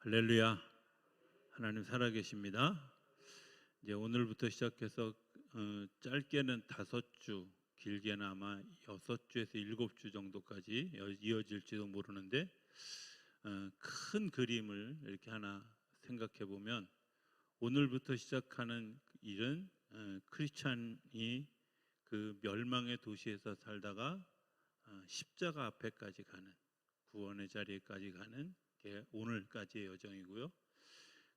할렐루야. 하나님 살아계십니다. 이제 오늘부터 시작해서 짧게는 5주, 길게는 아마 6주에서 7주 정도까지 이어질지도 모르는데 큰 그림을 이렇게 하나 생각해 보면 오늘부터 시작하는 일은 크리스찬이 그 멸망의 도시에서 살다가 십자가 앞에까지 가는, 구원의 자리에까지 가는 게 오늘까지의 여정이고요.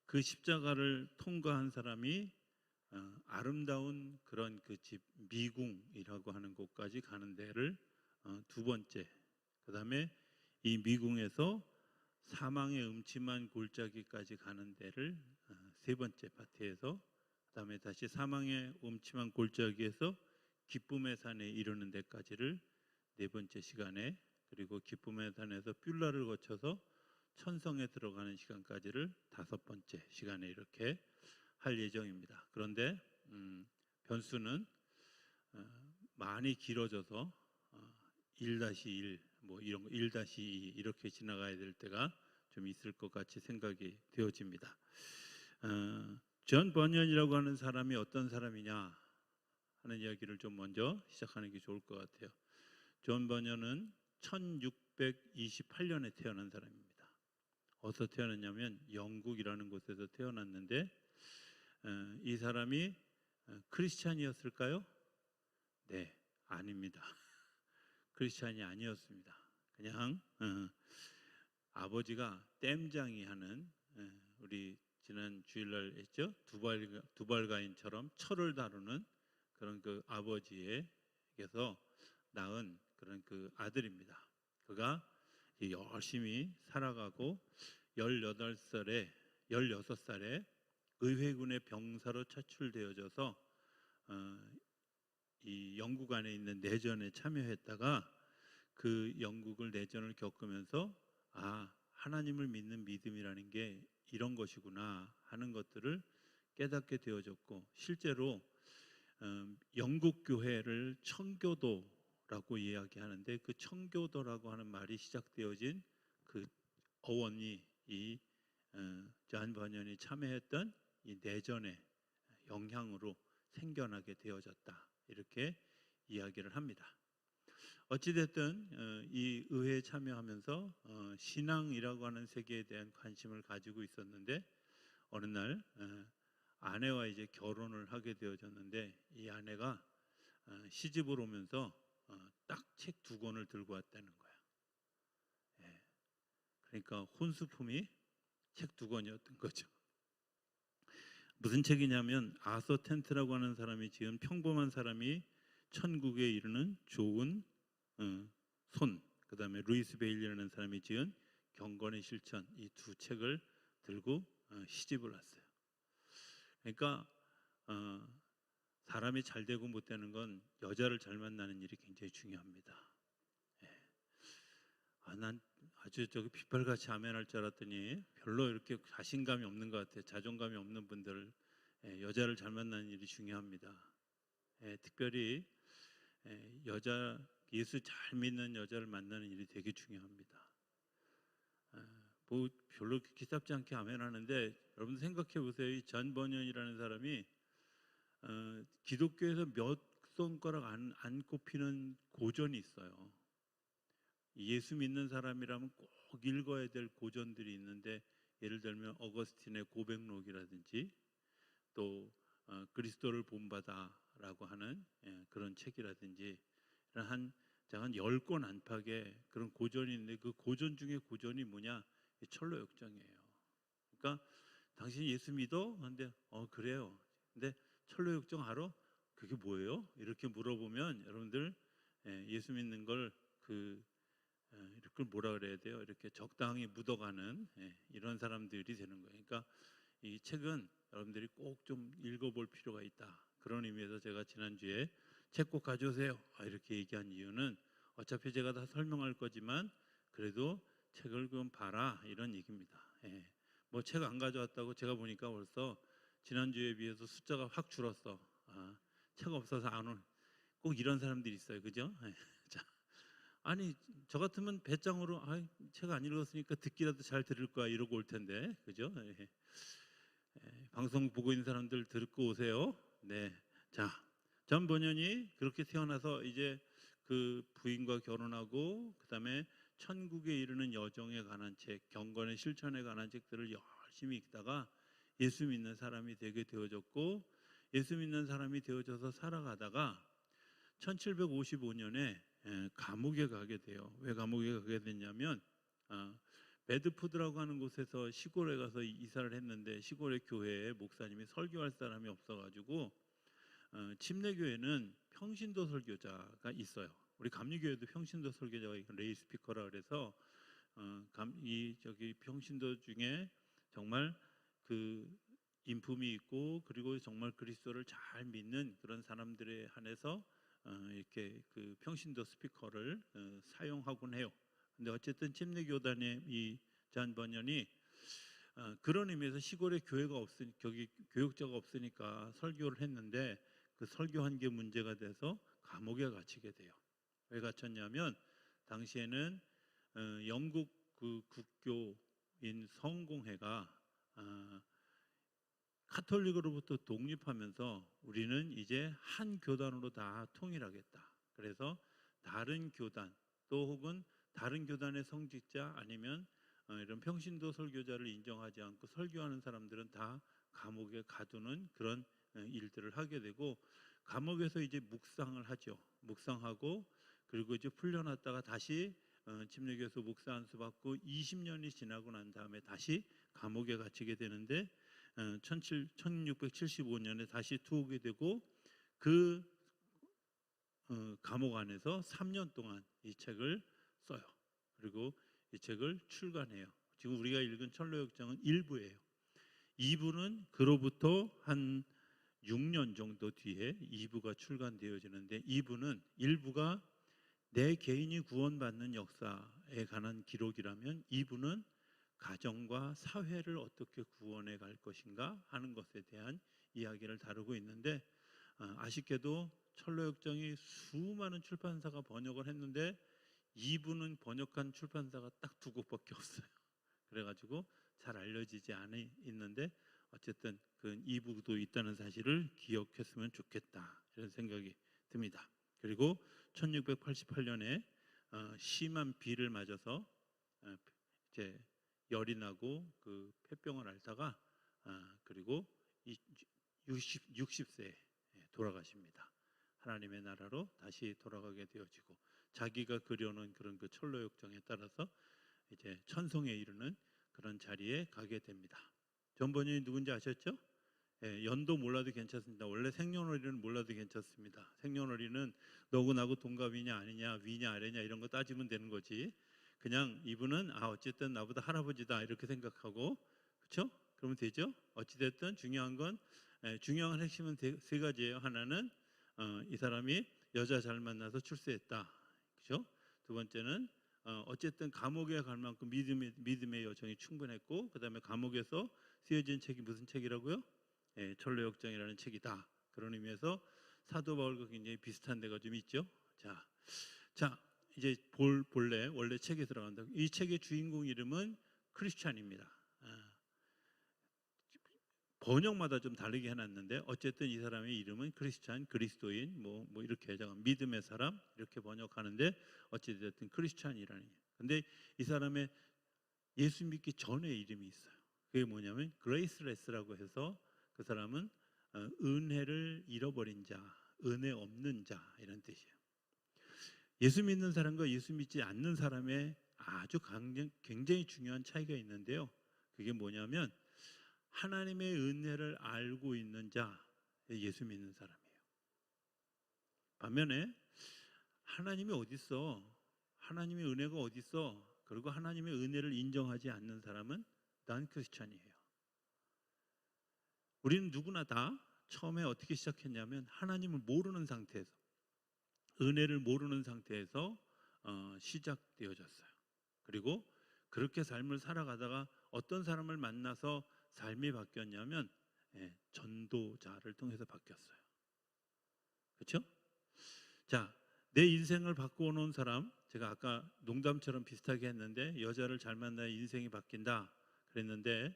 그 십자가를 통과한 사람이 아름다운 그런 그 집 미궁이라고 하는 곳까지 가는 데를 두 번째, 그 다음에 이 미궁에서 사망의 음침한 골짜기까지 가는 데를 세 번째 파트에서, 그 다음에 다시 사망의 음침한 골짜기에서 기쁨의 산에 이르는 데까지를 네 번째 시간에, 그리고 기쁨의 산에서 뷸라를 거쳐서 천성에 들어가는 시간까지를 다섯 번째 시간에 이렇게 할 예정입니다. 그런데 변수는 많이 길어져서 1-1 뭐 이런 거 1-2 이렇게 지나가야 될 때가 좀 있을 것 같이 생각이 되어집니다. 존 버년이라고 하는 사람이 어떤 사람이냐 하는 이야기를 좀 먼저 시작하는 게 좋을 것 같아요. 존 버년은 1628년에 태어난 사람입니다. 어디서 태어났냐면 영국이라는 곳에서 태어났는데 이 사람이 크리스찬이었을까요? 네, 아닙니다. 크리스찬이 아니었습니다. 그냥 아버지가 댐장이 하는, 우리 지난 주일날 했죠? 두발가인처럼 철을 다루는 그런 그 아버지에게서 낳은 그런 그 아들입니다. 그가 열심히 살아가고 16살에 의회군의 병사로 차출되어져서 이 영국 안에 있는 내전에 참여했다가 그 영국을 내전을 겪으면서 하나님을 믿는 믿음이라는 게 이런 것이구나 하는 것들을 깨닫게 되어졌고, 실제로 영국 교회를 청교도라고 이야기하는데 그 청교도라고 하는 말이 시작되어진 그 어원이 이 존 버년이 참여했던 이 내전의 영향으로 생겨나게 되어졌다, 이렇게 이야기를 합니다. 어찌됐든 이 의회에 참여하면서 신앙이라고 하는 세계에 대한 관심을 가지고 있었는데 어느 날 아내와 이제 결혼을 하게 되어졌는데 이 아내가 시집을 오면서 딱 책 2권을 들고 왔다는 거야. 그러니까 혼수품이 책 2권이었던 거죠. 무슨 책이냐면 아서 텐트라고 하는 사람이 지은 평범한 사람이 천국에 이르는 좋은 손, 그 다음에 루이스 베일리라는 사람이 지은 경건의 실천, 이 두 책을 들고 시집을 왔어요. 그러니까 사람이 잘 되고 못 되는 건 여자를 잘 만나는 일이 굉장히 중요합니다. 난 아주 빗발같이 아멘할 줄 알았더니 별로 이렇게 자신감이 없는 것 같아요. 자존감이 없는 분들, 여자를 잘 만나는 일이 중요합니다. 특별히 예수 잘 믿는 여자를 만나는 일이 되게 중요합니다. 뭐 별로 기sap지 않게 아멘하는데 여러분 생각해 보세요. 이 존 버년이라는 사람이 기독교에서 몇 손가락 안 꼽히는 고전이 있어요. 예수 믿는 사람이라면 꼭 읽어야 될 고전들이 있는데, 예를 들면 어거스틴의 고백록이라든지 또 그리스도를 본받아라고 하는 그런 책이라든지 한 10권 안팎의 그런 고전이 있는데 그 고전 중에 고전이 뭐냐? 철로역정이에요. 그러니까 당신 예수 믿어? 근데 그래요. 근데 철로역정 알아? 그게 뭐예요? 이렇게 물어보면 여러분들 예수 믿는 걸 이렇게 뭐라 그래야 돼요? 이렇게 적당히 묻어가는 이런 사람들이 되는 거예요. 그러니까 이 책은 여러분들이 꼭 좀 읽어볼 필요가 있다. 그런 의미에서 제가 지난주에 책 꼭 가져오세요 이렇게 얘기한 이유는 어차피 제가 다 설명할 거지만 그래도 책을 좀 봐라 이런 얘기입니다. 뭐 책 안 가져왔다고 제가 보니까 벌써 지난주에 비해서 숫자가 확 줄었어. 책 없어서 안 온. 꼭 이런 사람들이 있어요. 그죠? 자, 아니 저 같으면 배짱으로 책 안 읽었으니까 듣기라도 잘 들을 거야 이러고 올 텐데, 그죠? 예. 방송 보고 있는 사람들 듣고 오세요. 네, 자, 전 번연이 그렇게 태어나서 이제 그 부인과 결혼하고 그다음에 천국에 이르는 여정에 관한 책, 경건의 실천에 관한 책들을 열심히 읽다가 예수 믿는 사람이 되게 되어졌고, 예수 믿는 사람이 되어져서 살아가다가 1755년에 감옥에 가게 돼요. 왜 감옥에 가게 됐냐면 베드포드라고 하는 곳에서 시골에 가서 이사를 했는데, 시골의 교회에 목사님이 설교할 사람이 없어가지고 침례교회는 평신도 설교자가 있어요. 우리 감리교회도 평신도 설교자가 있고 레이 스피커라 그래서 저기 평신도 중에 정말 그 인품이 있고 그리고 정말 그리스도를 잘 믿는 그런 사람들에 한해서 이렇게 그 평신도 스피커를 사용하곤 해요. 근데 어쨌든 침례교단의 이 잔 번연이 그런 의미에서 시골에 교회가 거기 교육자가 없으니까 설교를 했는데, 그 설교한 게 문제가 돼서 감옥에 갇히게 돼요. 왜 갇혔냐면 당시에는 영국 그 국교인 성공회가 카톨릭으로부터 독립하면서 우리는 이제 한 교단으로 다 통일하겠다. 그래서 다른 교단 또 혹은 다른 교단의 성직자 아니면 이런 평신도 설교자를 인정하지 않고 설교하는 사람들은 다 감옥에 가두는 그런 일들을 하게 되고, 감옥에서 이제 묵상을 하죠. 묵상하고 그리고 이제 풀려났다가 다시 침례교에서 목사 안수 받고 20년이 지나고 난 다음에 다시 감옥에 갇히게 되는데 1675년에 다시 투옥이 되고 그 감옥 안에서 3년 동안 이 책을 써요. 그리고 이 책을 출간해요. 지금 우리가 읽은 철로역정은 1부예요. 2부는 그로부터 한 6년 정도 뒤에 2부가 출간되어지는데, 2부는 1부가 내 개인이 구원받는 역사에 관한 기록이라면 2부는 가정과 사회를 어떻게 구원해 갈 것인가 하는 것에 대한 이야기를 다루고 있는데, 아쉽게도 철로역정이 수많은 출판사가 번역을 했는데 2부는 번역한 출판사가 딱 2곳밖에 없어요. 그래가지고 잘 알려지지 있는데 어쨌든 그 2부도 있다는 사실을 기억했으면 좋겠다 이런 생각이 듭니다. 그리고 1688년에 심한 비를 맞아서 이제 열이 나고 그 폐병을 앓다가 그리고 60세에 돌아가십니다. 하나님의 나라로 다시 돌아가게 되어지고, 자기가 그려놓은 그런 그 철로역정에 따라서 이제 천성에 이르는 그런 자리에 가게 됩니다. 전 번연이 누군지 아셨죠? 연도 몰라도 괜찮습니다. 원래 생년월일은 몰라도 괜찮습니다. 생년월일은 너고 나고 동갑이냐 아니냐 위냐 아래냐 이런 거 따지면 되는 거지, 그냥 이분은 어쨌든 나보다 할아버지다 이렇게 생각하고, 그렇죠? 그러면 되죠? 어찌됐든 중요한 건 중요한 핵심은 세 가지예요. 하나는 이 사람이 여자 잘 만나서 출세했다, 그렇죠? 두 번째는 어쨌든 감옥에 갈 만큼 믿음의 여정이 충분했고, 그 다음에 감옥에서 쓰여진 책이 무슨 책이라고요? 철로역정이라는 책이다. 그런 의미에서 사도 바울과 굉장히 비슷한 데가 좀 있죠. 자 이제 본래 원래 책에 들어간다. 이 책의 주인공 이름은 크리스찬입니다. 번역마다 좀 다르게 해놨는데 어쨌든 이 사람의 이름은 크리스찬, 그리스도인, 뭐 이렇게 믿음의 사람 이렇게 번역하는데 어찌됐든 크리스찬이라는. 근데 이 사람의 예수 믿기 전에 이름이 있어요. 그게 뭐냐면 그레이스레스라고 해서 그 사람은 은혜를 잃어버린 자, 은혜 없는 자 이런 뜻이에요. 예수 믿는 사람과 예수 믿지 않는 사람의 아주 굉장히 중요한 차이가 있는데요. 그게 뭐냐면 하나님의 은혜를 알고 있는 자, 예수 믿는 사람이에요. 반면에 하나님이 어디 있어? 하나님의 은혜가 어디 있어? 그리고 하나님의 은혜를 인정하지 않는 사람은 난 크리스찬이에요. 우리는 누구나 다 처음에 어떻게 시작했냐면 하나님을 모르는 상태에서, 은혜를 모르는 상태에서 시작되어졌어요. 그리고 그렇게 삶을 살아가다가 어떤 사람을 만나서 삶이 바뀌었냐면 전도자를 통해서 바뀌었어요. 그렇죠? 자, 내 인생을 바꾸어 놓은 사람, 제가 아까 농담처럼 비슷하게 했는데 여자를 잘 만나야 인생이 바뀐다 그랬는데,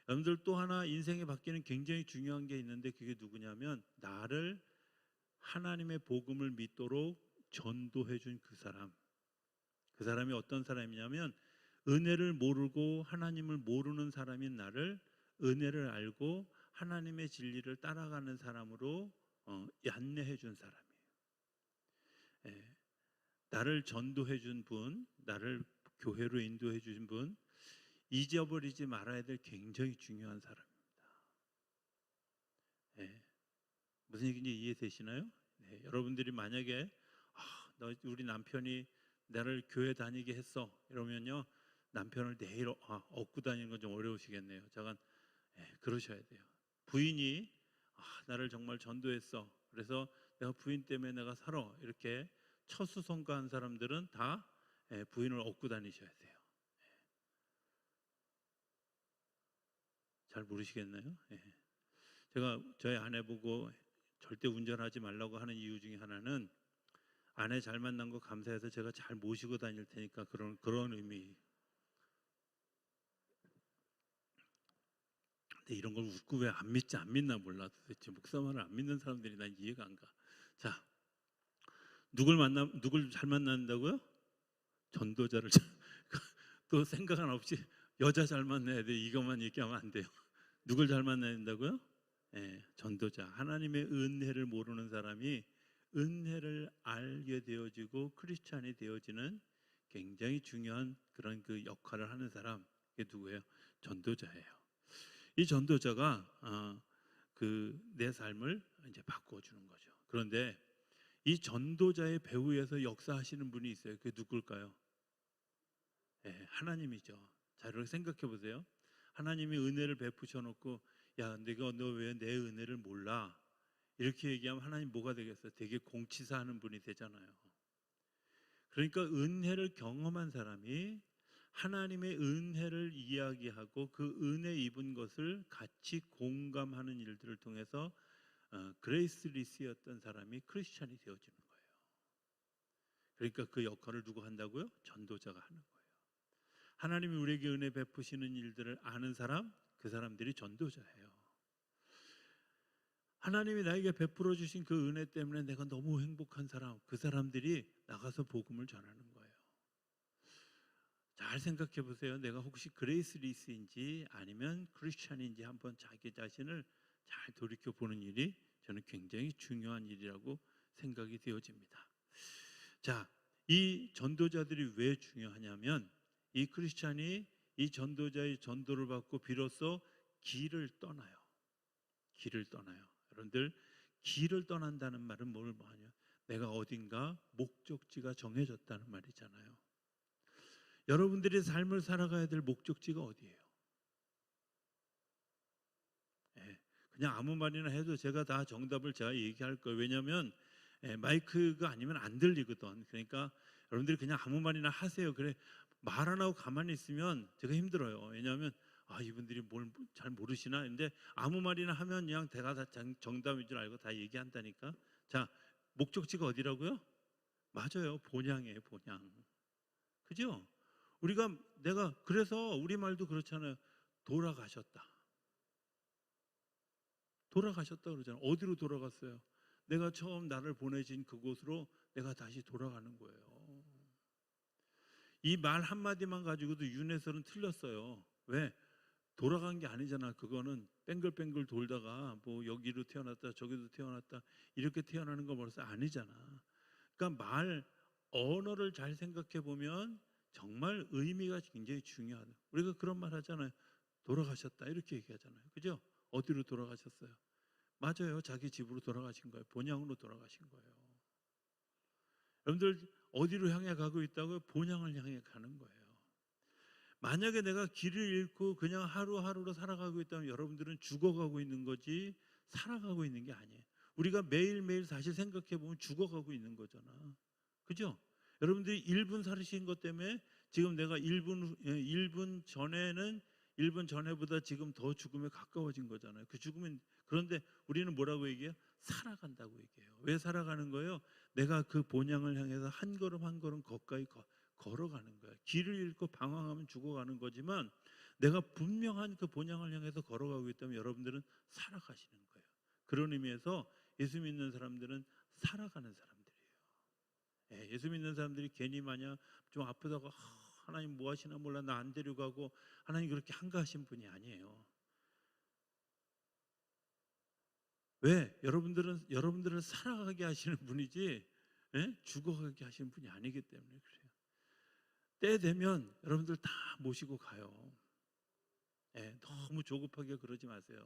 여러분들 또 하나 인생이 바뀌는 굉장히 중요한 게 있는데, 그게 누구냐면 나를 하나님의 복음을 믿도록 전도해 준 그 사람. 그 사람이 어떤 사람이냐면 은혜를 모르고 하나님을 모르는 사람인 나를 은혜를 알고 하나님의 진리를 따라가는 사람으로 안내해 준 사람이에요. 예, 나를 전도해 준 분, 나를 교회로 인도해 준 분, 잊어버리지 말아야 될 굉장히 중요한 사람입니다. 예, 무슨 얘기인지 이해되시나요? 네, 여러분들이 만약에 우리 남편이 나를 교회 다니게 했어 이러면요, 남편을 내일 업고 다니는 건 좀 어려우시겠네요. 잠깐, 그러셔야 돼요. 부인이 나를 정말 전도했어, 그래서 내가 부인 때문에 내가 살아, 이렇게 처수성가한 사람들은 다 부인을 업고 다니셔야 돼요. 잘 모르시겠나요? 제가 저희 아내 보고 절대 운전하지 말라고 하는 이유 중에 하나는, 아내 잘 만난 거 감사해서 제가 잘 모시고 다닐 테니까 그런 의미. 근데 이런 걸 웃고 왜 안 믿지 안 믿나 몰라. 도대체 목사 말을 안 믿는 사람들이 난 이해가 안 가. 자, 누굴 잘 만난다고요? 전도자를 또 생각 안 없이 여자 잘 만나야 돼, 이것만 얘기하면 안 돼요. 누굴 잘 만나야 된다고요? 전도자. 하나님의 은혜를 모르는 사람이 은혜를 알게 되어지고 크리스찬이 되어지는 굉장히 중요한 그런 그 역할을 하는 사람, 이게 누구예요? 전도자예요. 이 전도자가 내 삶을 이제 바꿔주는 거죠. 그런데 이 전도자의 배후에서 역사하시는 분이 있어요. 그게 누굴까요? 하나님이죠. 자, 이렇게 생각해 보세요. 하나님이 은혜를 베푸셔 놓고, 야, 너 왜 내 은혜를 몰라? 이렇게 얘기하면 하나님 뭐가 되겠어요? 되게 공치사하는 분이 되잖아요. 그러니까 은혜를 경험한 사람이 하나님의 은혜를 이야기하고 그 은혜 입은 것을 같이 공감하는 일들을 통해서 그레이스리스였던 사람이 크리스찬이 되어지는 거예요. 그러니까 그 역할을 누가 한다고요? 전도자가 하는 거예요. 하나님이 우리에게 은혜 베푸시는 일들을 아는 사람, 그 사람들이 전도자예요. 하나님이 나에게 베풀어 주신 그 은혜 때문에 내가 너무 행복한 사람, 그 사람들이 나가서 복음을 전하는 거예요. 잘 생각해 보세요. 내가 혹시 그레이스리스인지 아니면 크리스찬인지 한번 자기 자신을 잘 돌이켜 보는 일이 저는 굉장히 중요한 일이라고 생각이 되어집니다. 자, 이 전도자들이 왜 중요하냐면, 이 크리스찬이 이 전도자의 전도를 받고 비로소 길을 떠나요. 길을 떠나요. 여러분들, 길을 떠난다는 말은 뭘 뭐하냐? 내가 어딘가 목적지가 정해졌다는 말이잖아요. 여러분들이 삶을 살아가야 될 목적지가 어디예요? 그냥 아무 말이나 해도 제가 다 정답을 제가 얘기할 거예요. 왜냐하면 마이크가 아니면 안 들리거든. 그러니까 여러분들이 그냥 아무 말이나 하세요. 그래, 말 안 하고 가만히 있으면 제가 힘들어요. 왜냐하면 이분들이 뭘 잘 모르시나? 근데 아무 말이나 하면 그냥 제가 다 정답인 줄 알고 다 얘기한다니까. 자, 목적지가 어디라고요? 맞아요, 본향이에요, 본향. 그죠? 내가 그래서 우리말도 그렇잖아요. 돌아가셨다 그러잖아요. 어디로 돌아갔어요? 내가 처음 나를 보내진 그곳으로 내가 다시 돌아가는 거예요. 이 말 한마디만 가지고도 윤회설은 틀렸어요. 왜? 돌아간 게 아니잖아. 그거는 뺑글뺑글 돌다가 뭐 여기로 태어났다 저기로 태어났다 이렇게 태어나는 거 벌써 아니잖아. 그러니까 언어를 잘 생각해 보면 정말 의미가 굉장히 중요하다. 우리가 그런 말 하잖아요. 돌아가셨다 이렇게 얘기하잖아요. 그죠? 어디로 돌아가셨어요? 맞아요. 자기 집으로 돌아가신 거예요. 본향으로 돌아가신 거예요. 여러분들 어디로 향해 가고 있다고요? 본향을 향해 가는 거예요. 만약에 내가 길을 잃고 그냥 하루하루로 살아가고 있다면 여러분들은 죽어가고 있는 거지 살아가고 있는 게 아니에요. 우리가 매일매일 사실 생각해 보면 죽어가고 있는 거잖아. 그죠? 여러분들이 1분 살으신 것 때문에 지금 내가 1분 전에보다 지금 더 죽음에 가까워진 거잖아요. 그 죽음은, 그런데 우리는 뭐라고 얘기해요? 살아간다고 얘기해요. 왜 살아가는 거예요? 내가 그 본향을 향해서 한 걸음 한 걸음 가까이 걸어가는 거예요. 길을 잃고 방황하면 죽어가는 거지만 내가 분명한 그 본향을 향해서 걸어가고 있다면 여러분들은 살아가시는 거예요. 그런 의미에서 예수 믿는 사람들은 살아가는 사람들이에요. 예수 믿는 사람들이 괜히 마냥 좀 아프다고 하나님 뭐 하시나 몰라 나 안 데려가고 하나님 그렇게 한가하신 분이 아니에요. 왜? 여러분들을 살아가게 하시는 분이지 죽어가게 하시는 분이 아니기 때문에 그래요. 때 되면 여러분들 다 모시고 가요. 너무 조급하게 그러지 마세요.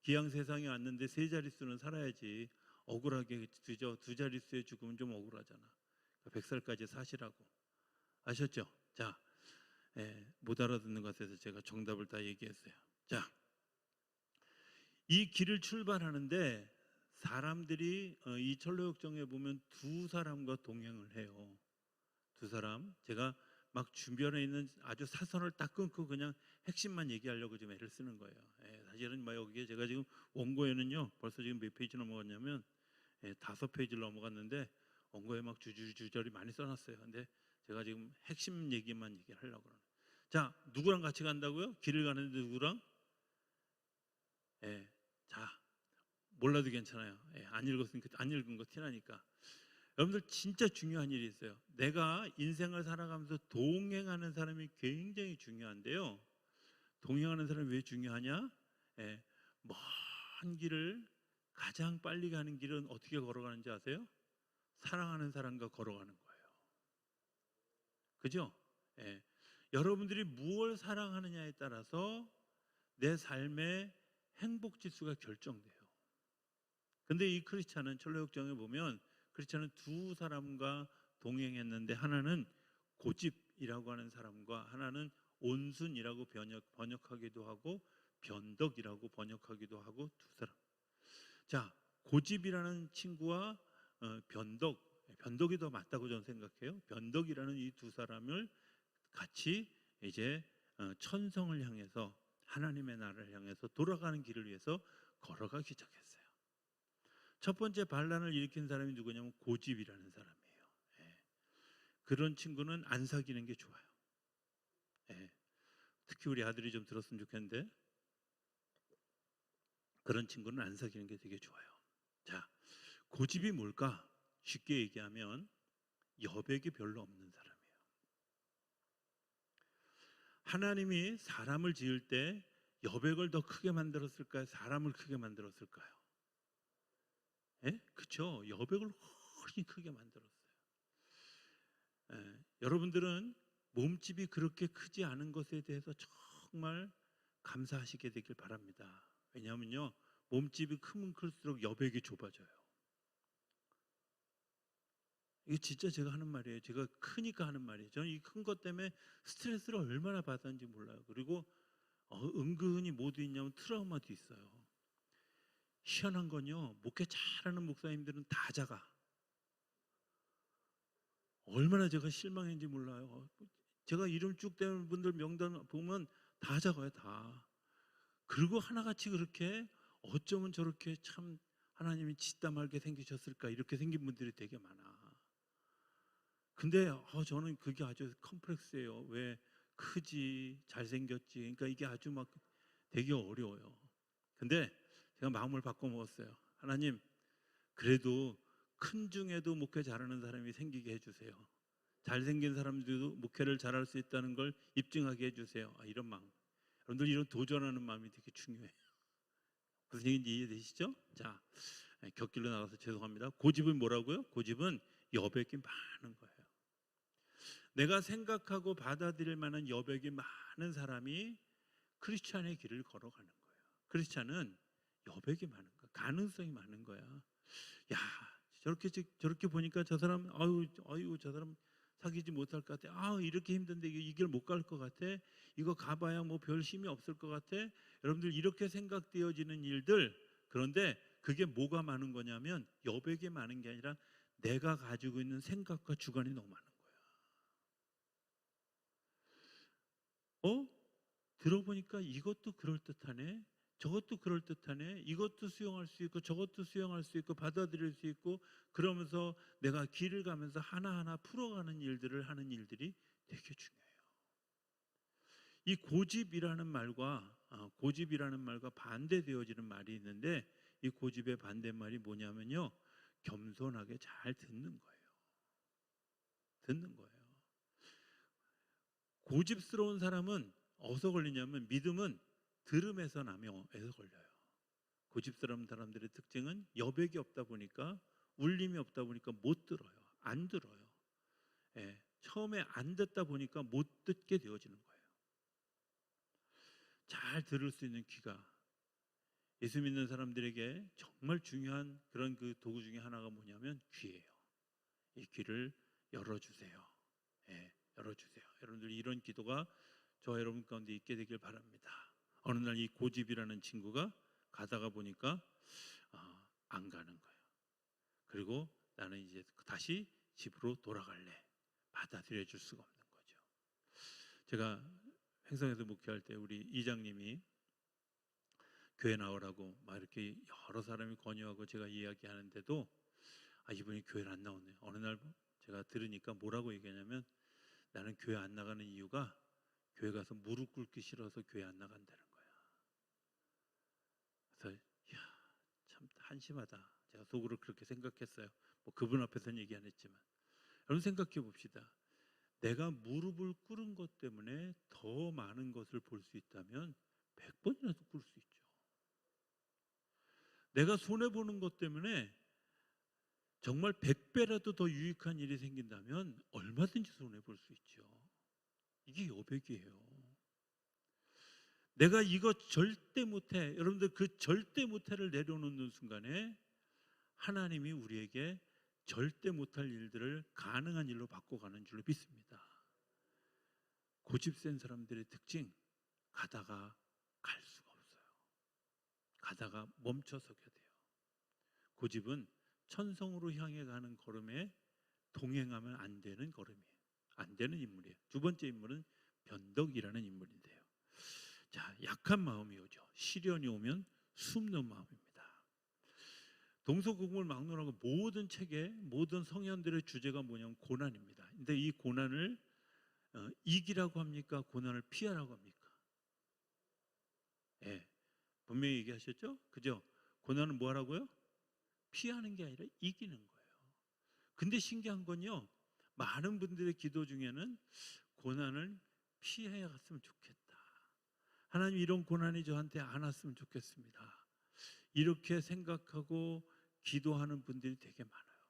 기양 세상에 왔는데 세 자릿수는 살아야지. 억울하게 두 자릿수의 죽으면 좀 억울하잖아. 100살까지 사시라고. 아셨죠? 자, 못 알아듣는 것 같아서 제가 정답을 다 얘기했어요. 자, 이 길을 출발하는데 사람들이 이 철로역정에 보면 두 사람과 동행을 해요. 두 사람. 제가 막 주변에 있는 아주 사선을 딱 끊고 그냥 핵심만 얘기하려고 지금 애를 쓰는 거예요. 사실은 여기에 제가 지금 원고에는요 벌써 지금 몇 페이지 넘어갔냐면 5페이지를 넘어갔는데 원고에 막 주저리 많이 써놨어요. 근데 제가 지금 핵심 얘기만 얘기를 하려고 그러는. 자, 누구랑 같이 간다고요? 길을 가는데 누구랑? 자, 몰라도 괜찮아요. 안 읽었으니까 안 읽은 거 티나니까. 여러분들 진짜 중요한 일이 있어요. 내가 인생을 살아가면서 동행하는 사람이 굉장히 중요한데요. 동행하는 사람이 왜 중요하냐? 먼 길을 가장 빨리 가는 길은 어떻게 걸어가는지 아세요? 사랑하는 사람과 걸어가는 거예요. 그죠? 여러분들이 무엇을 사랑하느냐에 따라서 내 삶의 행복 지수가 결정돼요. 근데 이 크리스찬은 철로역정에 보면 크리스찬은 두 사람과 동행했는데 하나는 고집이라고 하는 사람과 하나는 온순이라고 번역하기도 하고 변덕이라고 번역하기도 하고 두 사람. 자, 고집이라는 친구와 변덕이 더 맞다고 저는 생각해요. 변덕이라는 이 두 사람을 같이 이제 천성을 향해서 하나님의 나라를 향해서 돌아가는 길을 위해서 걸어가기 시작했어요. 첫 번째 반란을 일으킨 사람이 누구냐면 고집이라는 사람이에요. 그런 친구는 안 사귀는 게 좋아요. 특히 우리 아들이 좀 들었으면 좋겠는데 그런 친구는 안 사귀는 게 되게 좋아요. 자, 고집이 뭘까? 쉽게 얘기하면 여백이 별로 없는 사람이에요. 하나님이 사람을 지을 때 여백을 더 크게 만들었을까요? 사람을 크게 만들었을까요? 그렇죠. 여백을 훨씬 크게 만들었어요. 여러분들은 몸집이 그렇게 크지 않은 것에 대해서 정말 감사하시게 되길 바랍니다. 왜냐하면요, 몸집이 크면 클수록 여백이 좁아져요. 이게 진짜 제가 하는 말이에요. 제가 크니까 하는 말이에요. 저는 이 큰 것 때문에 스트레스를 얼마나 받았는지 몰라요. 그리고 은근히 뭐도 있냐면 트라우마도 있어요. 희한한 건요, 목회 잘하는 목사님들은 다 작아. 얼마나 제가 실망했는지 몰라요. 제가 이름 쭉 대는 분들 명단 보면 다 작아요, 다. 그리고 하나같이 그렇게 어쩌면 저렇게 참 하나님이 짓다 말게 생기셨을까 이렇게 생긴 분들이 되게 많아. 근데 저는 그게 아주 컴플렉스예요. 왜 크지, 잘생겼지. 그러니까 이게 아주 막 되게 어려워요. 근데 제가 마음을 바꿔 먹었어요. 하나님, 그래도 큰 중에도 목회 잘하는 사람이 생기게 해주세요. 잘생긴 사람들도 목회를 잘할 수 있다는 걸 입증하게 해주세요. 이런 마음. 여러분들 이런 도전하는 마음이 되게 중요해요. 무슨 얘기인지 이해되시죠? 자, 곁길로 나가서 죄송합니다. 고집은 뭐라고요? 고집은 여백이 많은 거예요. 내가 생각하고 받아들일 만한 여백이 많은 사람이 크리스찬의 길을 걸어가는 거예요. 크리스찬은 여백이 많은 거야. 가능성이 많은 거야. 야, 저렇게 보니까 저 사람 아유 저 사람 사귀지 못할 것 같아. 이렇게 힘든데 이 길 못 갈 것 같아. 이거 가봐야 뭐 별 힘이 없을 것 같아. 여러분들 이렇게 생각되어지는 일들, 그런데 그게 뭐가 많은 거냐면 여백이 많은 게 아니라 내가 가지고 있는 생각과 주관이 너무 많은 거야. 들어보니까 이것도 그럴듯하네. 저것도 그럴듯하네. 이것도 수용할 수 있고 저것도 수용할 수 있고 받아들일 수 있고, 그러면서 내가 길을 가면서 하나하나 풀어가는 일들을 하는 일들이 되게 중요해요. 이 고집이라는 말과 반대되어지는 말이 있는데, 이 고집의 반대말이 뭐냐면요, 겸손하게 잘 듣는 거예요. 듣는 거예요. 고집스러운 사람은 어디서 걸리냐면, 믿음은 들음에서 나며에서 걸려요. 고집스러운 사람들의 특징은 여백이 없다 보니까, 울림이 없다 보니까 못 들어요. 안 들어요. 예, 처음에 안 듣다 보니까 못 듣게 되어지는 거예요. 잘 들을 수 있는 귀가, 예수 믿는 사람들에게 정말 중요한 그런 그 도구 중에 하나가 뭐냐면 귀예요. 이 귀를 열어주세요. 예, 열어주세요. 여러분들 이런 기도가 저와 여러분 가운데 있게 되길 바랍니다. 어느 날 이 고집이라는 친구가 가다가 보니까 안 가는 거예요. 그리고 나는 이제 다시 집으로 돌아갈래. 받아들여 줄 수가 없는 거죠. 제가 행성에서 목회할 때 우리 이장님이 교회 나오라고 막 이렇게 여러 사람이 권유하고 제가 이야기하는데도 이분이 교회를 안 나오네요. 어느 날 제가 들으니까 뭐라고 얘기하냐면, 나는 교회 안 나가는 이유가 교회 가서 무릎 꿇기 싫어서 교회 안 나간다는 거야. 그래서 참 한심하다. 제가 속으로 그렇게 생각했어요. 뭐 그분 앞에서는 얘기 안 했지만, 여러분 생각해 봅시다. 내가 무릎을 꿇은 것 때문에 더 많은 것을 볼 수 있다면 100번이라도 꿇을 수 있죠. 내가 손해보는 것 때문에 정말 100배라도 더 유익한 일이 생긴다면 얼마든지 손해볼 수 있죠. 이게 여백이에요. 내가 이거 절대 못해, 여러분들 그 절대 못해를 내려놓는 순간에 하나님이 우리에게 절대 못할 일들을 가능한 일로 바꿔가는 줄로 믿습니다. 고집 센 사람들의 특징, 가다가 갈 수가 없어요. 가다가 멈춰서게 돼요. 고집은 천성으로 향해 가는 걸음에 동행하면 안 되는 걸음이에요. 안 되는 인물이에요. 두 번째 인물은 변덕이라는 인물인데요. 자, 약한 마음이 오죠. 시련이 오면 숨는 마음입니다. 동서고금을 막론하고 모든 책의 모든 성현들의 주제가 뭐냐면 고난입니다. 근데 이 고난을 이기라고 합니까? 고난을 피하라고 합니까? 예, 분명히 얘기하셨죠? 그죠? 고난은 뭐 하라고요? 피하는 게 아니라 이기는 거예요. 근데 신기한 건요, 많은 분들의 기도 중에는 고난을 피해 갔으면 좋겠다. 하나님, 이런 고난이 저한테 안 왔으면 좋겠습니다. 이렇게 생각하고 기도하는 분들이 되게 많아요.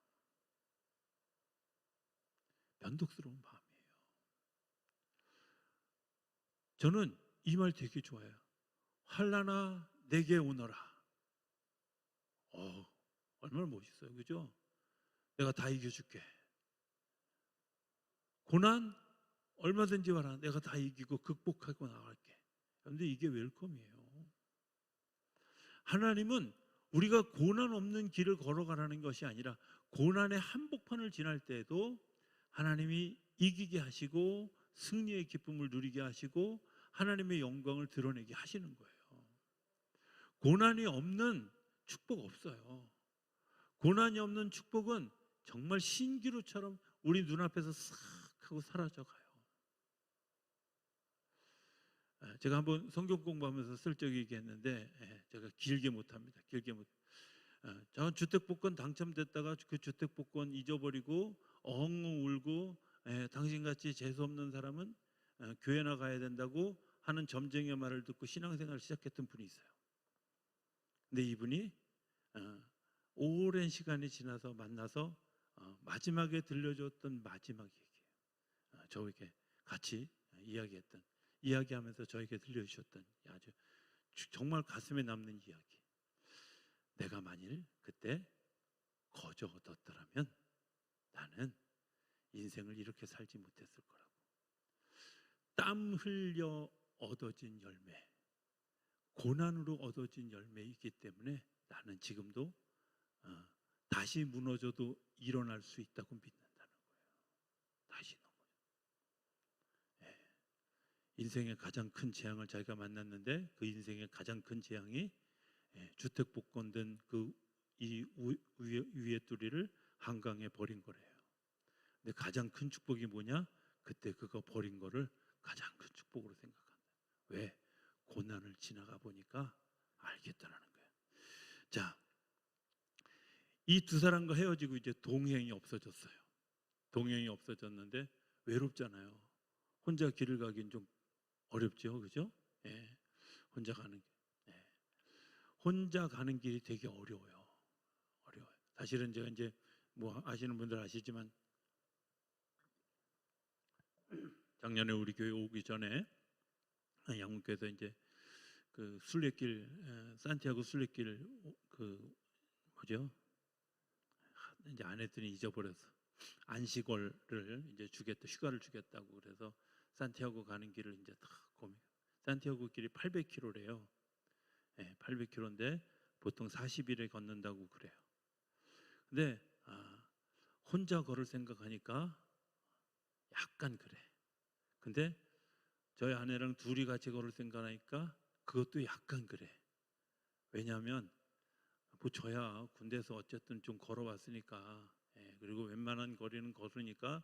변덕스러운 마음이에요. 저는 이 말 되게 좋아해요. 환난아 내게 오너라. 얼마나 멋있어요. 그죠? 내가 다 이겨줄게. 고난 얼마든지 와라. 내가 다 이기고 극복하고 나갈게. 그런데 이게 웰컴이에요. 하나님은 우리가 고난 없는 길을 걸어가라는 것이 아니라, 고난의 한복판을 지날 때에도 하나님이 이기게 하시고 승리의 기쁨을 누리게 하시고 하나님의 영광을 드러내게 하시는 거예요. 고난이 없는 축복 없어요. 고난이 없는 축복은 정말 신기루처럼 우리 눈앞에서 싹 하고 사라져가요. 제가 한번 성경 공부하면서 슬쩍 얘기했는데, 제가 길게 못합니다. 저는 주택복권 당첨됐다가 그 주택복권 잊어버리고 엉엉 울고, 당신같이 재수없는 사람은 교회나 가야 된다고 하는 점쟁이의 말을 듣고 신앙생활을 시작했던 분이 있어요. 근데 이분이 오랜 시간이 지나서 만나서 마지막에 들려줬던 마지막 얘기예요. 저에게 같이 이야기하면서 저에게 들려주셨던 아주 정말 가슴에 남는 이야기. 내가 만일 그때 거저 얻었더라면 나는 인생을 이렇게 살지 못했을 거라고. 땀 흘려 얻어진 열매, 고난으로 얻어진 열매이기 때문에 나는 지금도 다시 무너져도 일어날 수 있다고 믿는다는 거예요. 다시 넘어져. 인생의 가장 큰 재앙을 자기가 만났는데 그 인생의 가장 큰 재앙이 주택 복권된 그 이 위에 뚜리를 한강에 버린 거래요. 근데 가장 큰 축복이 뭐냐? 그때 그거 버린 거를 가장 큰 축복으로 생각한다. 왜? 고난을 지나가 보니까 알겠다라는 거예요. 자, 이 두 사람과 헤어지고 이제 동행이 없어졌어요. 동행이 없어졌는데 외롭잖아요. 혼자 길을 가긴 좀 어렵죠, 그죠? 예, 혼자 가는 길. 예. 혼자 가는 길이 되게 어려워요. 사실은 제가 이제 뭐 아시는 분들 아시지만 작년에 우리 교회 오기 전에 양문교에서 이제 그 순례길 산티아고 순례길 그 뭐죠? 이제 안 했더니 잊어버려서 안식월을 이제 주겠다, 휴가를 주겠다고 그래서 산티아고 가는 길을 이제 다 고민. 산티아고 길이 800km래요. 800km인데 보통 40일에 걷는다고 그래요. 근데 혼자 걸을 생각하니까 약간 그래. 근데 저희 아내랑 둘이 같이 걸을 생각하니까 그것도 약간 그래. 왜냐하면 뭐 저야 군대에서 어쨌든 좀 걸어왔으니까 그리고 웬만한 거리는 걸으니까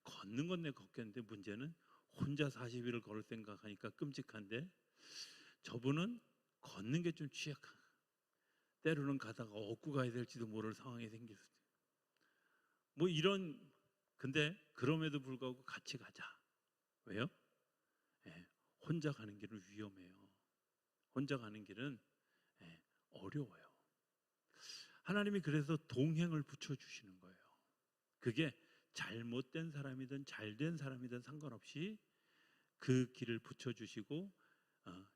걷는 건 내 걷겠는데 문제는 혼자 40일을 걸을 생각하니까 끔찍한데 저분은 걷는 게 좀 취약한, 때로는 가다가 얻고 가야 될지도 모를 상황이 생길 수도 있고 뭐 이런. 근데 그럼에도 불구하고 같이 가자. 왜요? 혼자 가는 길은 위험해요. 혼자 가는 길은 어려워요. 하나님이 그래서 동행을 붙여주시는 거예요. 그게 잘못된 사람이든 잘된 사람이든 상관없이 그 길을 붙여주시고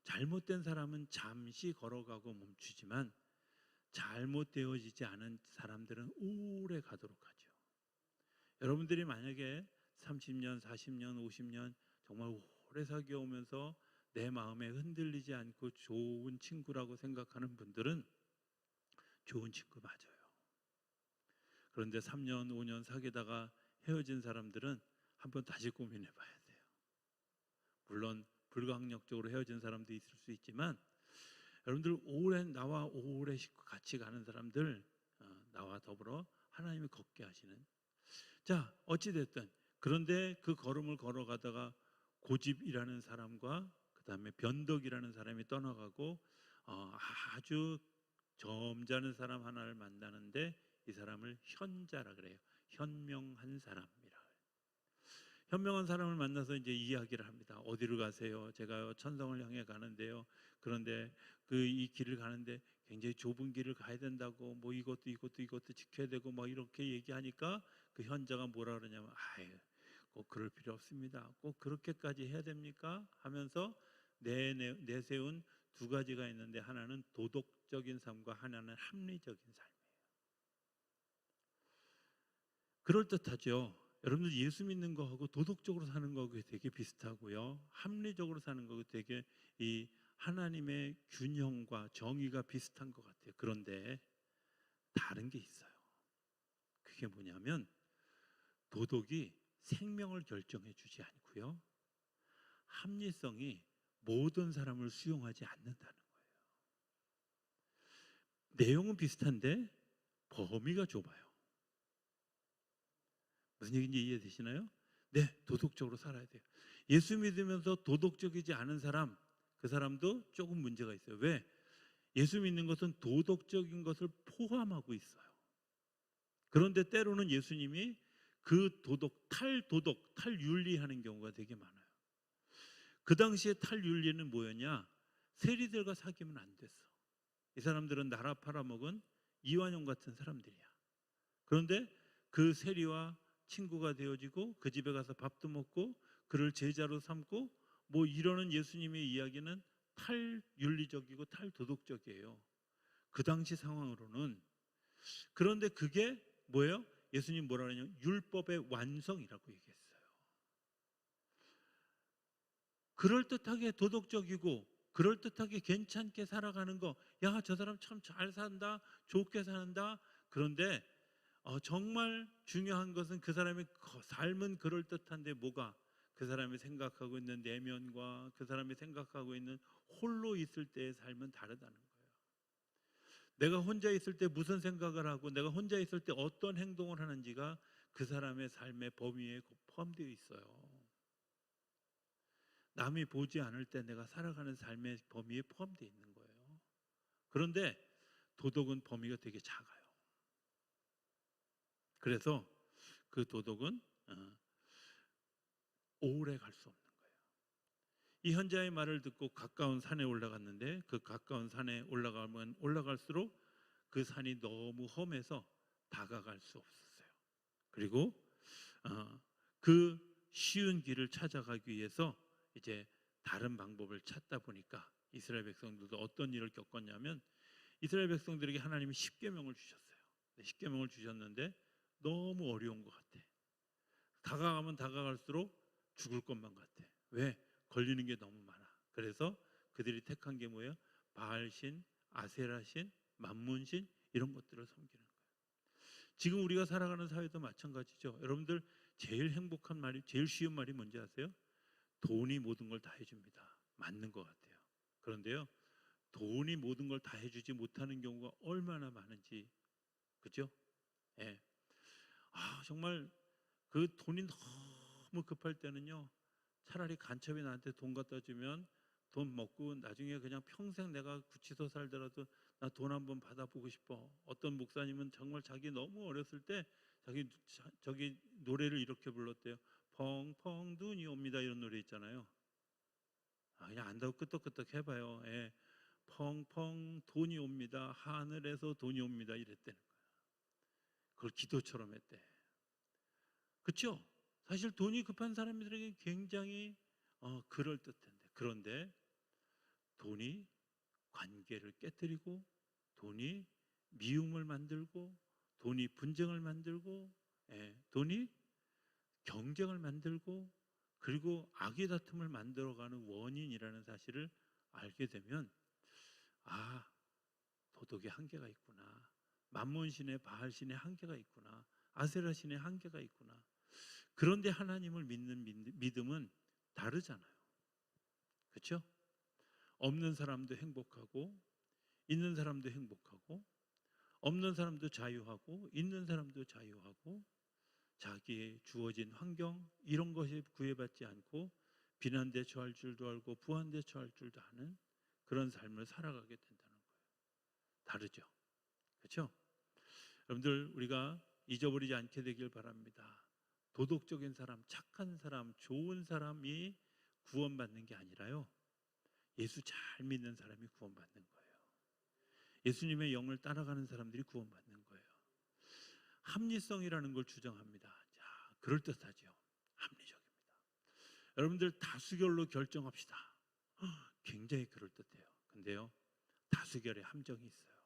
잘못된 사람은 잠시 걸어가고 멈추지만 잘못되어지지 않은 사람들은 오래 가도록 하죠. 여러분들이 만약에 30년, 40년, 50년 정말 오래 사귀어오면서 내 마음에 흔들리지 않고 좋은 친구라고 생각하는 분들은 좋은 친구 맞아요. 그런데 3년, 5년 사귀다가 헤어진 사람들은 한번 다시 고민해 봐야 돼요. 물론 불가항력적으로 헤어진 사람도 있을 수 있지만 여러분들 나와 오래 같이 가는 사람들, 나와 더불어 하나님이 걷게 하시는. 자, 어찌됐든 그런데 그 걸음을 걸어가다가 고집이라는 사람과 그 다음에 변덕이라는 사람이 떠나가고 아주 점잖은 사람 하나를 만나는데 이 사람을 현자라 그래요. 현명한 사람이라. 현명한 사람을 만나서 이제 이야기를 합니다. 어디로 가세요? 제가 천성을 향해 가는데요. 그런데 이 길을 가는데 굉장히 좁은 길을 가야 된다고 뭐 이것도 지켜야 되고 뭐 이렇게 얘기하니까 그 현자가 뭐라 그러냐면 꼭 그럴 필요 없습니다. 꼭 그렇게까지 해야 됩니까? 하면서 내세운 두 가지가 있는데 하나는 도덕적인 삶과 하나는 합리적인 삶이에요. 그럴듯하죠. 여러분들 예수 믿는 거하고 도덕적으로 사는 거하고 되게 비슷하고요. 합리적으로 사는 거하고 되게 이 하나님의 균형과 정의가 비슷한 것 같아요. 그런데 다른 게 있어요. 그게 뭐냐면 도덕이 생명을 결정해 주지 않고요. 합리성이 모든 사람을 수용하지 않는다는 거예요. 내용은 비슷한데 범위가 좁아요. 무슨 얘기인지 이해되시나요? 네, 도덕적으로 살아야 돼요. 예수 믿으면서 도덕적이지 않은 사람, 그 사람도 조금 문제가 있어요. 왜? 예수 믿는 것은 도덕적인 것을 포함하고 있어요. 그런데 때로는 예수님이 그 탈윤리하는 경우가 되게 많아요. 그 당시에 탈윤리는 뭐였냐? 세리들과 사귀면 안 됐어. 이 사람들은 나라 팔아먹은 이완용 같은 사람들이야. 그런데 그 세리와 친구가 되어지고 그 집에 가서 밥도 먹고 그를 제자로 삼고 뭐 이러는 예수님의 이야기는 탈윤리적이고 탈도덕적이에요. 그 당시 상황으로는. 그런데 그게 뭐예요? 예수님 뭐라 그러냐면 율법의 완성이라고 얘기했어요. 그럴듯하게 도덕적이고 그럴듯하게 괜찮게 살아가는 거, 야, 저 사람 참 잘 산다, 좋게 산다. 그런데 정말 중요한 것은 그 사람의 삶은 그럴듯한데 뭐가? 그 사람이 생각하고 있는 내면과 그 사람이 생각하고 있는 홀로 있을 때의 삶은 다르다는 거예요. 내가 혼자 있을 때 무슨 생각을 하고 내가 혼자 있을 때 어떤 행동을 하는지가 그 사람의 삶의 범위에 포함되어 있어요. 남이 보지 않을 때 내가 살아가는 삶의 범위에 포함되어 있는 거예요. 그런데 도덕은 범위가 되게 작아요. 그래서 그 도덕은 오래 갈 수 없는 거예요. 이 현자의 말을 듣고 가까운 산에 올라갔는데 그 가까운 산에 올라가면 올라갈수록 그 산이 너무 험해서 다가갈 수 없었어요. 그리고 그 쉬운 길을 찾아가기 위해서 이제 다른 방법을 찾다 보니까 이스라엘 백성들도 어떤 일을 겪었냐면 이스라엘 백성들에게 하나님이 십계명을 주셨어요. 십계명을 주셨는데 너무 어려운 것 같아. 다가가면 다가갈수록 죽을 것만 같아. 왜? 걸리는 게 너무 많아. 그래서 그들이 택한 게 뭐예요? 바알신, 아세라신, 만문신 이런 것들을 섬기는 거예요. 지금 우리가 살아가는 사회도 마찬가지죠. 여러분들 제일 행복한 말이, 제일 쉬운 말이 뭔지 아세요? 돈이 모든 걸 다 해줍니다. 맞는 것 같아요. 그런데요, 돈이 모든 걸 다 해주지 못하는 경우가 얼마나 많은지, 그죠? 예. 정말 그 돈이 너무 급할 때는요, 차라리 간첩이 나한테 돈 갖다 주면 돈 먹고 나중에 그냥 평생 내가 구치소 살더라도 나 돈 한번 받아보고 싶어. 어떤 목사님은 정말 자기 너무 어렸을 때 저기 노래를 이렇게 불렀대요. 펑펑 눈이 옵니다. 이런 노래 있잖아요. 그냥 안다고 끄떡끄떡 해봐요. 예. 펑펑 돈이 옵니다. 하늘에서 돈이 옵니다. 이랬다는 거야. 그걸 기도처럼 했대. 그렇죠? 사실 돈이 급한 사람들에게 굉장히 그럴듯한데, 그런데 돈이 관계를 깨뜨리고 돈이 미움을 만들고 돈이 분쟁을 만들고 돈이 경쟁을 만들고 그리고 악의 다툼을 만들어가는 원인이라는 사실을 알게 되면 도덕의 한계가 있구나. 만몬신의 바알신의 한계가 있구나. 아세라신의 한계가 있구나. 그런데 하나님을 믿는 믿음은 다르잖아요. 그렇죠? 없는 사람도 행복하고 있는 사람도 행복하고 없는 사람도 자유하고 있는 사람도 자유하고 자기의 주어진 환경 이런 것에 구애받지 않고 비난대처할 줄도 알고 부한대처할 줄도 아는 그런 삶을 살아가게 된다는 거예요. 다르죠? 그렇죠? 여러분들 우리가 잊어버리지 않게 되길 바랍니다. 도덕적인 사람, 착한 사람, 좋은 사람이 구원받는 게 아니라요, 예수 잘 믿는 사람이 구원받는 거예요. 예수님의 영을 따라가는 사람들이 구원받는 거예요. 합리성이라는 걸 주장합니다. 자, 그럴듯하죠. 합리적입니다. 여러분들 다수결로 결정합시다. 굉장히 그럴듯해요. 근데요, 다수결에 함정이 있어요.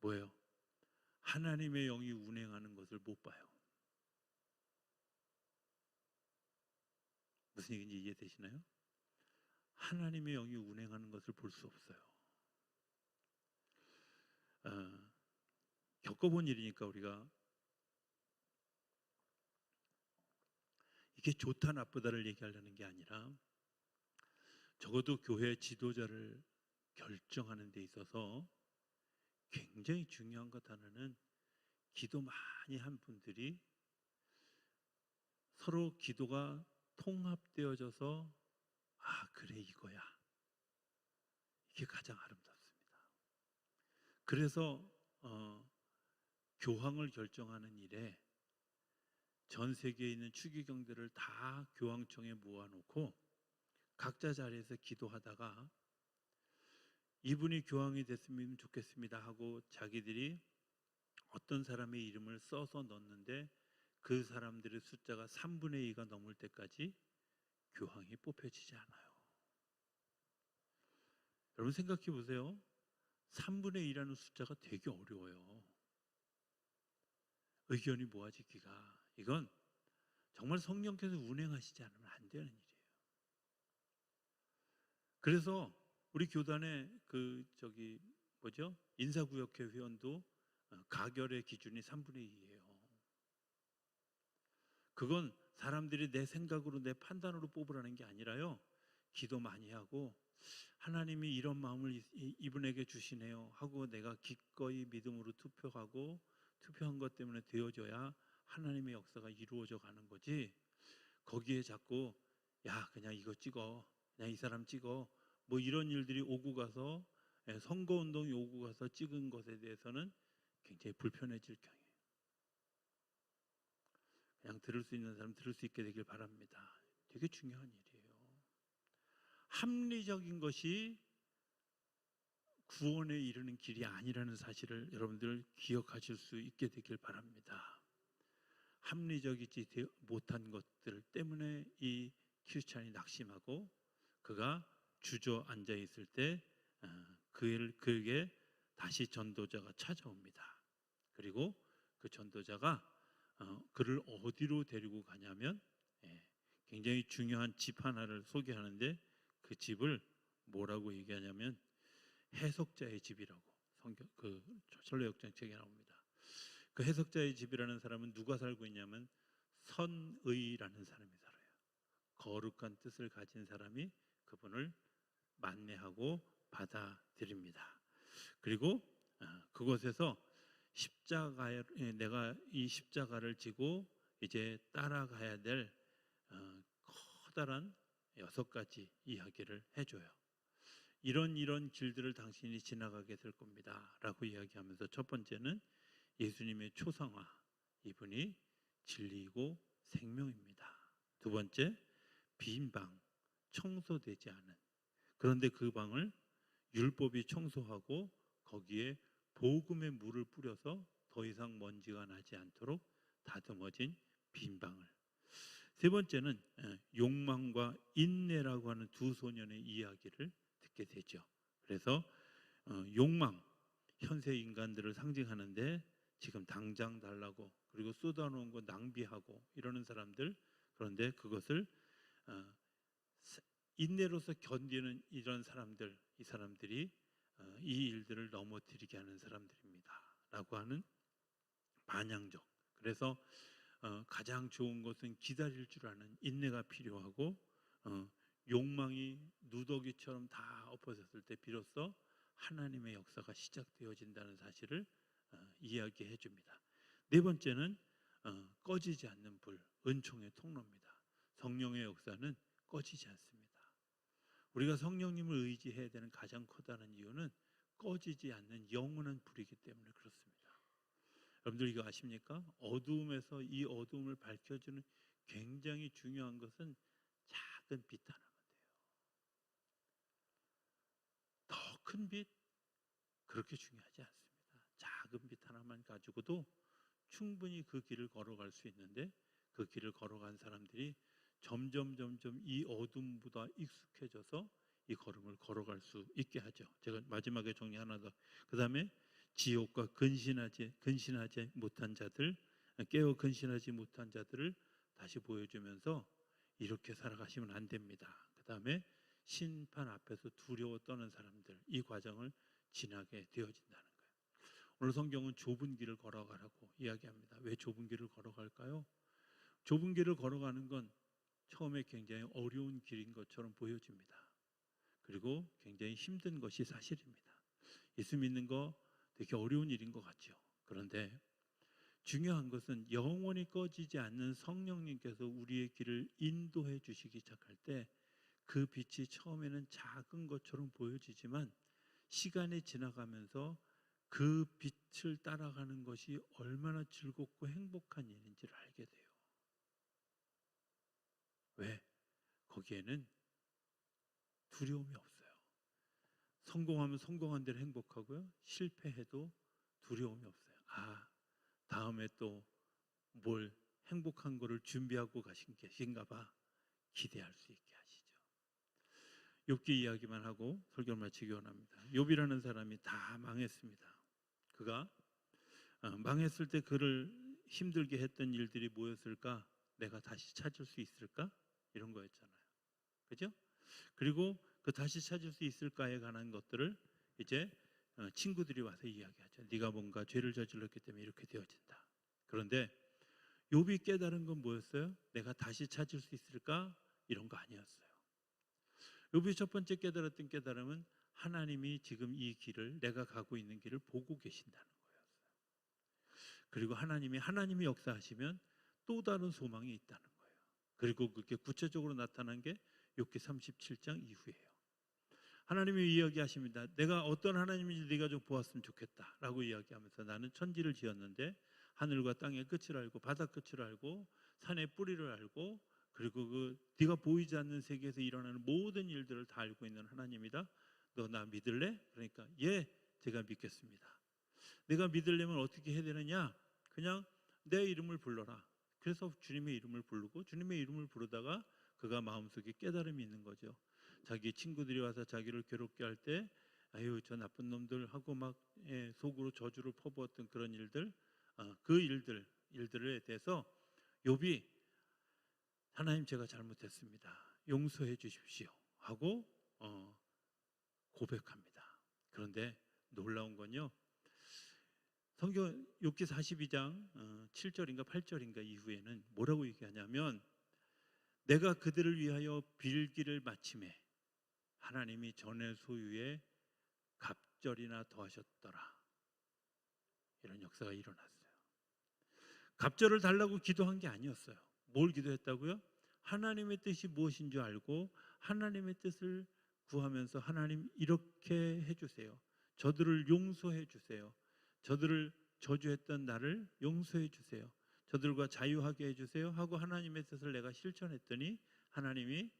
뭐예요? 하나님의 영이 운행하는 것을 못 봐요. 무슨 얘기인지 이해되시나요? 하나님의 영이 운행하는 것을 볼 수 없어요. 겪어본 일이니까 우리가 이게 좋다 나쁘다를 얘기하려는 게 아니라 적어도 교회 지도자를 결정하는 데 있어서 굉장히 중요한 것 하나는 기도 많이 한 분들이 서로 기도가 통합되어져서 그래 이거야. 이게 가장 아름답습니다. 그래서 교황을 결정하는 일에 전 세계에 있는 추기경들을 다 교황청에 모아놓고 각자 자리에서 기도하다가 이분이 교황이 됐으면 좋겠습니다 하고 자기들이 어떤 사람의 이름을 써서 넣는데 그 사람들의 숫자가 3분의 2가 넘을 때까지 교황이 뽑혀지지 않아요. 여러분 생각해 보세요. 3분의 2라는 숫자가 되게 어려워요. 의견이 모아지기가. 이건 정말 성령께서 운행하시지 않으면 안 되는 일이에요. 그래서 우리 교단의 인사구역회 회원도 가결의 기준이 3분의 2예요. 그건 사람들이 내 생각으로 내 판단으로 뽑으라는 게 아니라요. 기도 많이 하고 하나님이 이런 마음을 이분에게 주시네요 하고 내가 기꺼이 믿음으로 투표하고 투표한 것 때문에 되어져야 하나님의 역사가 이루어져 가는 거지. 거기에 자꾸 야 그냥 이거 찍어, 그냥 이 사람 찍어, 뭐 이런 일들이 오고 가서 선거운동이 오고 가서 찍은 것에 대해서는 굉장히 불편해질 경우예요. 그냥 들을 수 있는 사람 들을 수 있게 되길 바랍니다. 되게 중요한 일이에요. 합리적인 것이 구원에 이르는 길이 아니라는 사실을 여러분들 기억하실 수 있게 되길 바랍니다. 합리적이지 못한 것들 때문에 이 크리스찬이 낙심하고 그가 주저앉아 있을 때 그에게 다시 전도자가 찾아옵니다. 그리고 그 전도자가 그를 어디로 데리고 가냐면 굉장히 중요한 집 하나를 소개하는데 그 집을 뭐라고 얘기하냐면 해석자의 집이라고 그 철로역정 책에 나옵니다. 그 해석자의 집이라는 사람은 누가 살고 있냐면 선의라는 사람이 살아요. 거룩한 뜻을 가진 사람이 그분을 만나하고 받아들입니다. 그리고 그곳에서 십자가에 내가 이 십자가를 지고 이제 따라가야 될 커다란 6가지 이야기를 해줘요. 이런 길들을 당신이 지나가게 될 겁니다 라고 이야기하면서 첫 번째는 예수님의 초상화, 이분이 진리이고 생명입니다. 두 번째, 빈 방, 청소되지 않은, 그런데 그 방을 율법이 청소하고 거기에 복음의 물을 뿌려서 더 이상 먼지가 나지 않도록 다듬어진 빈 방을. 세 번째는 욕망과 인내라고 하는 두 소년의 이야기를 듣게 되죠. 그래서 욕망, 현세 인간들을 상징하는데 지금 당장 달라고 그리고 쏟아놓은 거 낭비하고 이러는 사람들, 그런데 그것을 인내로서 견디는 이런 사람들, 이 사람들이 이 일들을 넘어뜨리게 하는 사람들입니다 라고 하는 반향적. 그래서 가장 좋은 것은 기다릴 줄 아는 인내가 필요하고 욕망이 누더기처럼 다 엎어졌을 때 비로소 하나님의 역사가 시작되어진다는 사실을 이야기해 줍니다. 네 번째는 꺼지지 않는 불, 은총의 통로입니다. 성령의 역사는 꺼지지 않습니다. 우리가 성령님을 의지해야 되는 가장 커다란 이유는 꺼지지 않는 영원한 불이기 때문에 그렇습니다. 여러분들 이거 아십니까? 어두움에서 이 어두움을 밝혀주는 굉장히 중요한 것은 작은 빛 하나만 돼요. 더 큰 빛 그렇게 중요하지 않습니다. 작은 빛 하나만 가지고도 충분히 그 길을 걸어갈 수 있는데 그 길을 걸어간 사람들이 점점 이 어둠보다 익숙해져서 이 걸음을 걸어갈 수 있게 하죠. 제가 마지막에 정리 하나 더. 그 다음에 지옥과 근신하지 못한 자들, 깨어 근신하지 못한 자들을 다시 보여주면서 이렇게 살아가시면 안 됩니다. 그 다음에 심판 앞에서 두려워 떠는 사람들, 이 과정을 지나게 되어진다는 거예요. 오늘 성경은 좁은 길을 걸어가라고 이야기합니다. 왜 좁은 길을 걸어갈까요? 좁은 길을 걸어가는 건 처음에 굉장히 어려운 길인 것처럼 보여집니다. 그리고 굉장히 힘든 것이 사실입니다. 예수 믿는 거 되게 어려운 일인 것 같죠. 그런데 중요한 것은 영원히 꺼지지 않는 성령님께서 우리의 길을 인도해 주시기 시작할 때 그 빛이 처음에는 작은 것처럼 보여지지만 시간이 지나가면서 그 빛을 따라가는 것이 얼마나 즐겁고 행복한 일인지를 알게 돼요. 왜? 거기에는 두려움이 없어요. 성공하면 성공한 대로 행복하고요. 실패해도 두려움이 없어요. 다음에 또 뭘 행복한 거를 준비하고 계신가 봐. 기대할 수 있게 하시죠. 욥기 이야기만 하고 설교를 마치기 원합니다. 욥이라는 사람이 다 망했습니다. 그가 망했을 때 그를 힘들게 했던 일들이 뭐였을까? 내가 다시 찾을 수 있을까? 이런 거였잖아요. 그죠? 그리고 그 다시 찾을 수 있을까에 관한 것들을 이제 친구들이 와서 이야기하죠. 네가 뭔가 죄를 저질렀기 때문에 이렇게 되어진다. 그런데 욥이 깨달은 건 뭐였어요? 내가 다시 찾을 수 있을까? 이런 거 아니었어요. 욥이 첫 번째 깨달았던 깨달음은 하나님이 지금 이 길을, 내가 가고 있는 길을 보고 계신다는 거였어요. 그리고 하나님이 역사하시면 또 다른 소망이 있다는 거예요. 그리고 그게 구체적으로 나타난 게 욥기 37장 이후예요. 하나님이 이야기하십니다. 내가 어떤 하나님인지 네가 좀 보았으면 좋겠다라고 이야기하면서 나는 천지를 지었는데 하늘과 땅의 끝을 알고 바다 끝을 알고 산의 뿌리를 알고 그리고 그 네가 보이지 않는 세계에서 일어나는 모든 일들을 다 알고 있는 하나님이다. 너 나 믿을래? 그러니까 예, 제가 믿겠습니다. 내가 믿으려면 어떻게 해야 되느냐? 그냥 내 이름을 불러라. 그래서 주님의 이름을 부르고 주님의 이름을 부르다가 그가 마음속에 깨달음이 있는 거죠. 자기 친구들이 와서 자기를 괴롭게 할 때 아유 저 나쁜 놈들 하고 막 속으로 저주를 퍼부었던 그런 일들, 그 일들에 대해서 욥이 하나님 제가 잘못했습니다. 용서해 주십시오 하고 고백합니다. 그런데 놀라운 건요. 성경 욥기 42장 7절인가 8절인가 이후에는 뭐라고 얘기하냐면 내가 그들을 위하여 빌기를 마침에 하나님이 전의 소유에 갑절이나 더하셨더라. 이런 역사가 일어났어요. 갑절을 달라고 기도한 게 아니었어요. 뭘 기도했다고요? 하나님의 뜻이 무엇인 줄 알고 하나님의 뜻을 구하면서 하나님 이렇게 해주세요. 저들을 용서해 주세요. 저들을 저주했던 나를 용서해 주세요. 저들과 자유하게 해주세요 하고 하나님의 뜻을 내가 실천했더니 하나님이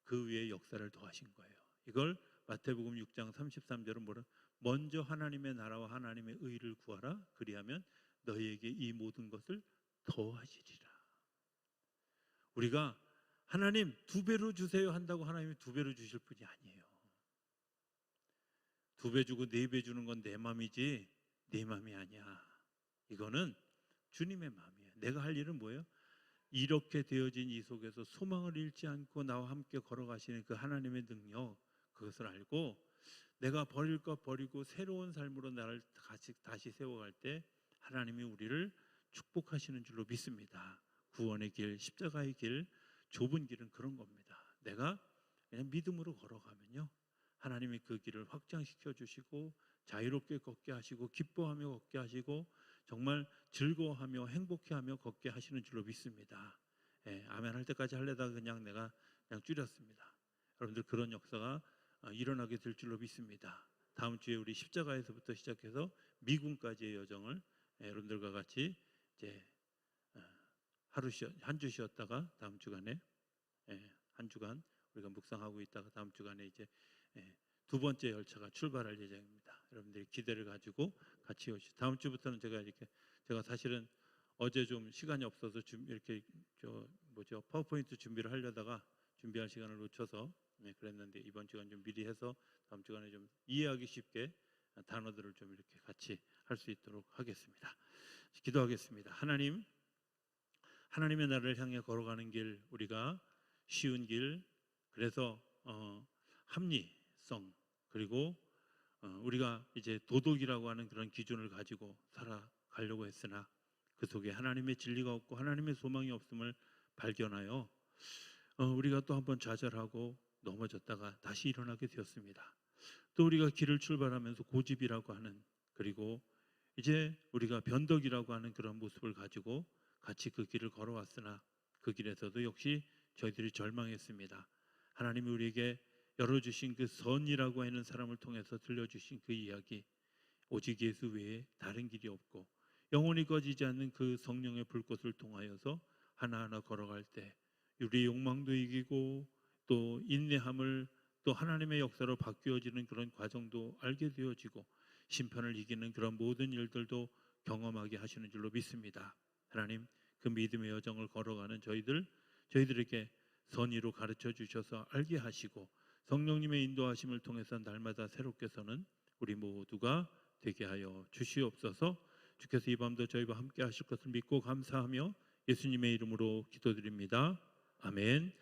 그 위에 역사를 더하신 거예요. 이걸 마태복음 6장 33절은 뭐라? 먼저 하나님의 나라와 하나님의 의를 구하라. 그리하면 너희에게 이 모든 것을 더하시리라. 우리가 하나님 2배로 주세요 한다고 하나님이 2배로 주실 분이 아니에요. 2배 주고 4배 주는 건 내 마음이지 네 마음이 아니야. 이거는 주님의 마음이에요. 내가 할 일은 뭐예요? 이렇게 되어진 이 속에서 소망을 잃지 않고 나와 함께 걸어가시는 그 하나님의 능력, 그것을 알고 내가 버릴 것 버리고 새로운 삶으로 나를 다시 세워갈 때 하나님이 우리를 축복하시는 줄로 믿습니다. 구원의 길, 십자가의 길, 좁은 길은 그런 겁니다. 내가 그냥 믿음으로 걸어가면요 하나님이 그 길을 확장시켜 주시고 자유롭게 걷게 하시고 기뻐하며 걷게 하시고 정말 즐거워하며 행복해하며 걷게 하시는 줄로 믿습니다. 아멘 할 때까지 하려다가 내가 줄였습니다. 여러분들 그런 역사가 일어나게 될 줄로 믿습니다. 다음 주에 우리 십자가에서부터 시작해서 미군까지의 여정을 여러분들과 같이 이제 한 주 쉬었다가 다음 주간에 한 주간 우리가 묵상하고 있다가 다음 주간에 이제 2번째 열차가 출발할 예정입니다. 여러분들이 기대를 가지고 같이 오시죠. 다음 주부터는 제가 사실은 어제 좀 시간이 없어서 이렇게 파워포인트 준비를 하려다가 준비할 시간을 놓쳐서 그랬는데 이번 주간 좀 미리 해서 다음 주간에 좀 이해하기 쉽게 단어들을 좀 이렇게 같이 할 수 있도록 하겠습니다. 기도하겠습니다. 하나님의 나라를 향해 걸어가는 길, 우리가 쉬운 길, 그래서 합리성, 그리고 우리가 이제 도덕이라고 하는 그런 기준을 가지고 살아가려고 했으나 그 속에 하나님의 진리가 없고 하나님의 소망이 없음을 발견하여 우리가 또 한번 좌절하고 넘어졌다가 다시 일어나게 되었습니다. 또 우리가 길을 출발하면서 고집이라고 하는, 그리고 이제 우리가 변덕이라고 하는 그런 모습을 가지고 같이 그 길을 걸어왔으나 그 길에서도 역시 저희들이 절망했습니다. 하나님이 우리에게 열어주신 그 선이라고 하는 사람을 통해서 들려주신 그 이야기, 오직 예수 외에 다른 길이 없고 영원히 꺼지지 않는 그 성령의 불꽃을 통하여서 하나하나 걸어갈 때 우리의 욕망도 이기고 또 인내함을, 또 하나님의 역사로 바뀌어지는 그런 과정도 알게 되어지고 심판을 이기는 그런 모든 일들도 경험하게 하시는 줄로 믿습니다. 하나님, 그 믿음의 여정을 걸어가는 저희들에게 선의로 가르쳐 주셔서 알게 하시고 성령님의 인도하심을 통해서 날마다 새롭게 서는 우리 모두가 되게 하여 주시옵소서. 주께서 이 밤도 저희와 함께 하실 것을 믿고 감사하며 예수님의 이름으로 기도드립니다. 아멘.